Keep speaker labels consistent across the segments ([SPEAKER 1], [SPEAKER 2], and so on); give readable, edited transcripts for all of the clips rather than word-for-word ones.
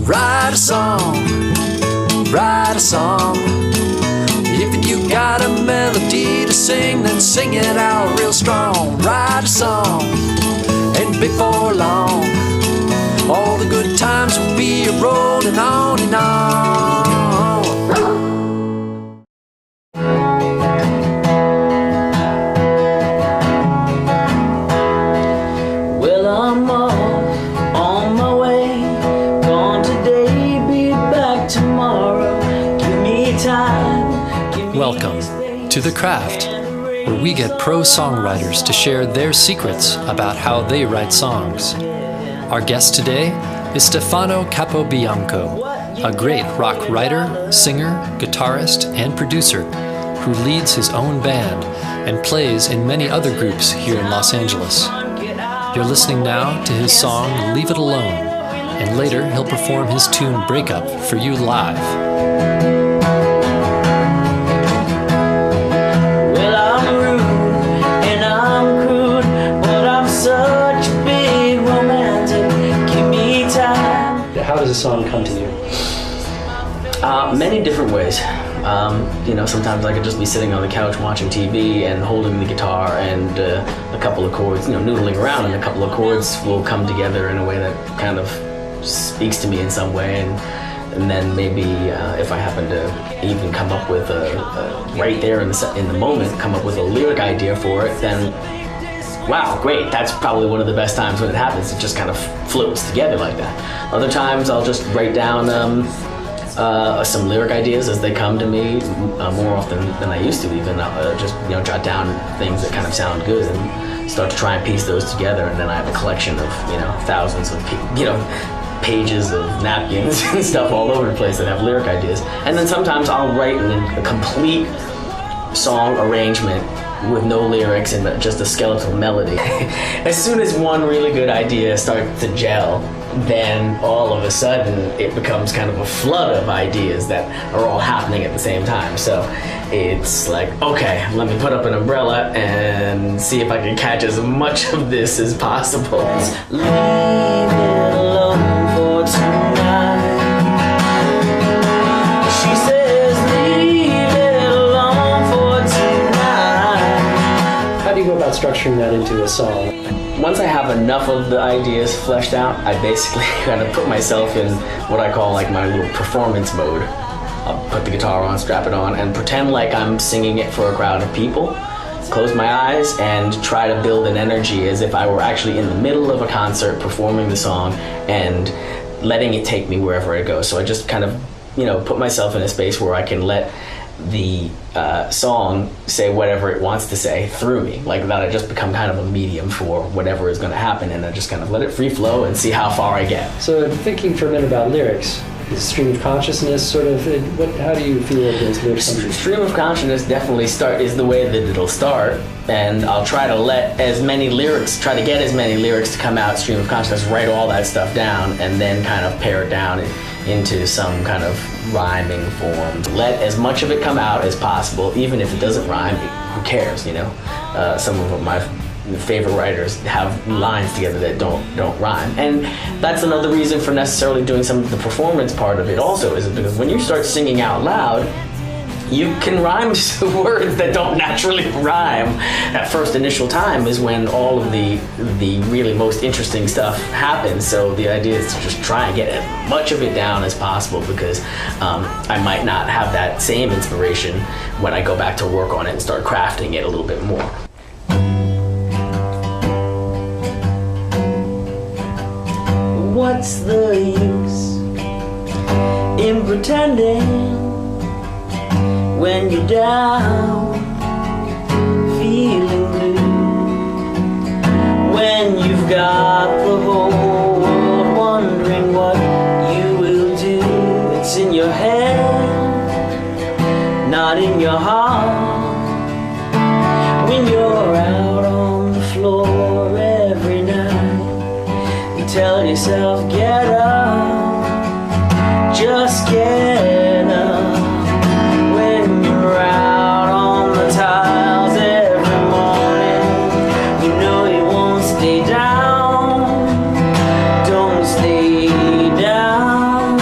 [SPEAKER 1] Write a song, write a song. If you got a melody to sing, then sing it out real strong. Write a song, and before long, all the good times will be rolling on and on.
[SPEAKER 2] Well, I'm off on my way, gone today, be back tomorrow. Give me time.
[SPEAKER 1] Welcome to The Craft, where we get pro songwriters to share their secrets about how they write songs. Our guest today is Stefano Capobianco, a great rock writer, singer, guitarist, and producer who leads his own band and plays in many other groups here in Los Angeles. You're listening now to his song Leave It Alone, and later he'll perform his tune Breakup for you live.
[SPEAKER 3] How does a song come to you?
[SPEAKER 2] Many different ways. Sometimes I could just be sitting on the couch watching TV and holding the guitar and a couple of chords, noodling around, and a couple of chords will come together in a way that kind of speaks to me in some way. And then maybe if I happen to even come up with right there in the moment, come up with a lyric idea for it, then wow, great, that's probably one of the best times when it happens. It just kind of floats together like that. Other times I'll just write down some lyric ideas as they come to me, more often than I used to even. I'll just jot down things that kind of sound good and start to try and piece those together, and then I have a collection of thousands of pages of napkins and stuff all over the place that have lyric ideas. And then sometimes I'll write a complete song arrangement with no lyrics and just a skeletal melody. As soon as one really good idea starts to gel, then all of a sudden it becomes kind of a flood of ideas that are all happening at the same time. So it's like, okay, let me put up an umbrella and see if I can catch as much of this as possible. Leave it alone for tonight. She says, leave it alone for tonight.
[SPEAKER 3] How do you go about structuring that into a song?
[SPEAKER 2] Once I have enough of the ideas fleshed out, I basically kind of put myself in what I call like my little performance mode. I'll put the guitar on, strap it on, and pretend like I'm singing it for a crowd of people. Close my eyes and try to build an energy as if I were actually in the middle of a concert performing the song and letting it take me wherever it goes. So I just kind of, put myself in a space where I can let the song say whatever it wants to say through me, like that. I just become kind of a medium for whatever is going to happen, and I just kind of let it free flow and see how far I get.
[SPEAKER 3] So thinking for a minute about lyrics, is stream of consciousness sort of, how do you feel those lyrics?
[SPEAKER 2] Stream of consciousness definitely is the way that it'll start, and I'll try to get as many lyrics to come out, stream of consciousness, write all that stuff down, and then kind of pare it down into some kind of rhyming form. Let as much of it come out as possible, even if it doesn't rhyme, who cares, Some of my favorite writers have lines together that don't rhyme. And that's another reason for necessarily doing some of the performance part of it also, is because when you start singing out loud, you can rhyme words that don't naturally rhyme. That first initial time is when all of the really most interesting stuff happens. So the idea is to just try and get as much of it down as possible, because I might not have that same inspiration when I go back to work on it and start crafting it a little bit more. What's the use in pretending when you're down, feeling blue, when you've got the whole world wondering what you will do? It's in your head, not in your heart. When you're out on the floor every night, you tell yourself, get up, just get up. When you're out on the tiles every morning, you know you won't stay down. Don't stay down.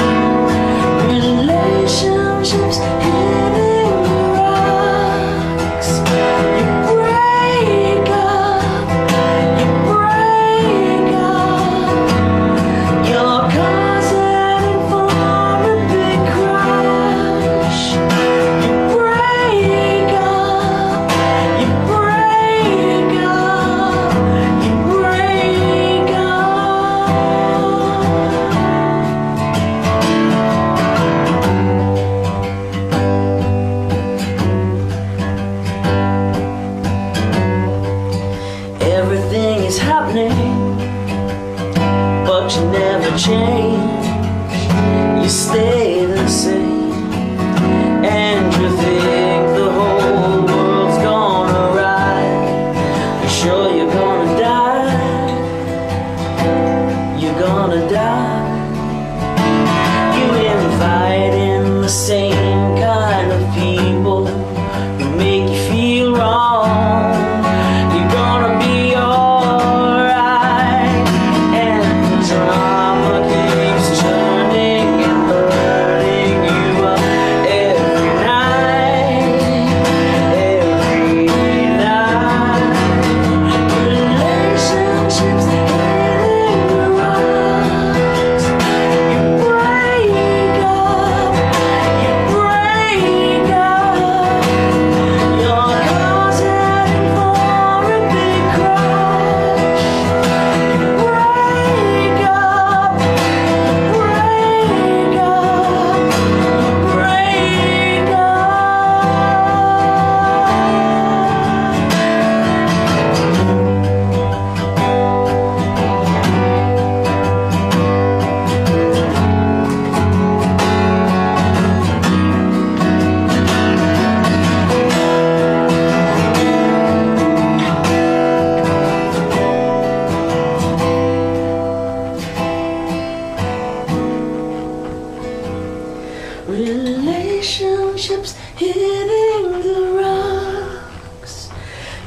[SPEAKER 2] Relationships hitting the rocks.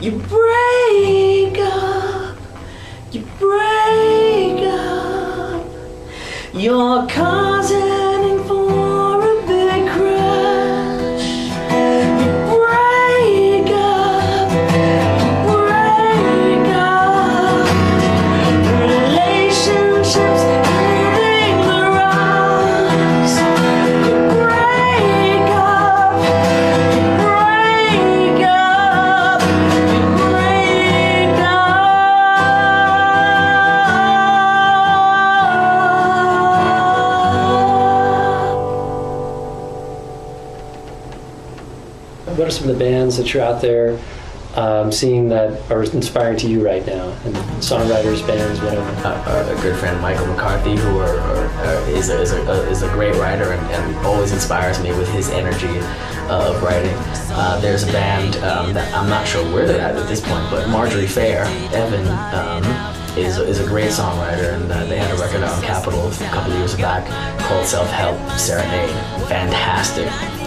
[SPEAKER 2] You break up, you break up. You're causing for a big crash. You break up, you break up. Relationships hitting the rocks. You break up, you break up, you break up.
[SPEAKER 3] What are some of the bands that you're out there seeing that are inspiring to you right now? And songwriters, bands, whatever.
[SPEAKER 2] A good friend, Michael McCarthy, who is a great writer and always inspires me with his energy of writing. There's a band that I'm not sure where they're at this point, but Marjorie Fair, Evan, is a great songwriter, and they had a record out on Capitol a couple of years back called Self-Help Serenade.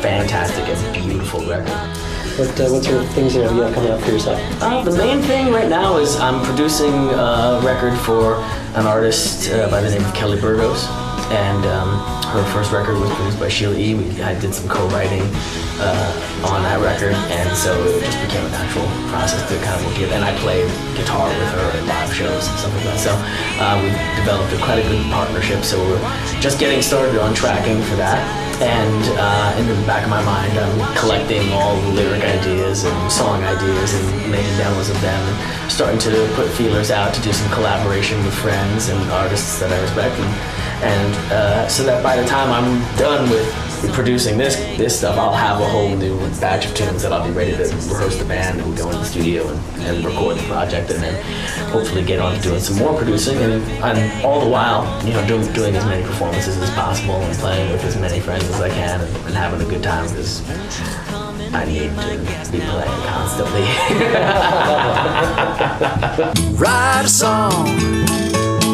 [SPEAKER 2] Fantastic and beautiful record.
[SPEAKER 3] What sort of things have you got coming up for yourself?
[SPEAKER 2] The main thing right now is I'm producing a record for an artist by the name of Kelly Burgos, and her first record was produced by Sheila E. I did some co-writing on that record, and so it just became a natural process to kind of work together. And I played guitar with her at live shows and stuff like that. So we developed quite a good partnership. So we're just getting started on tracking for that. And in the back of my mind, I'm collecting all the lyric ideas and song ideas and making demos of them, and starting to put feelers out to do some collaboration with friends and artists that I respect, and so that by the time I'm done with producing this stuff, I'll have a whole new batch of tunes that I'll be ready to rehearse the band and go into the studio and record the project, and then hopefully get on to doing some more producing, and all the while, doing as many performances as possible and playing with as many friends as I can and having a good time, because I need to be playing constantly.
[SPEAKER 1] Write a song,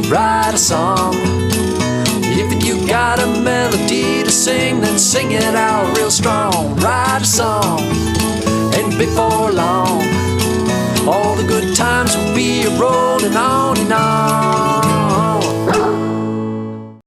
[SPEAKER 1] write a song. If you got a melody to sing, then sing it out real strong. Write a song, and before long, all the good times will be rolling on and on.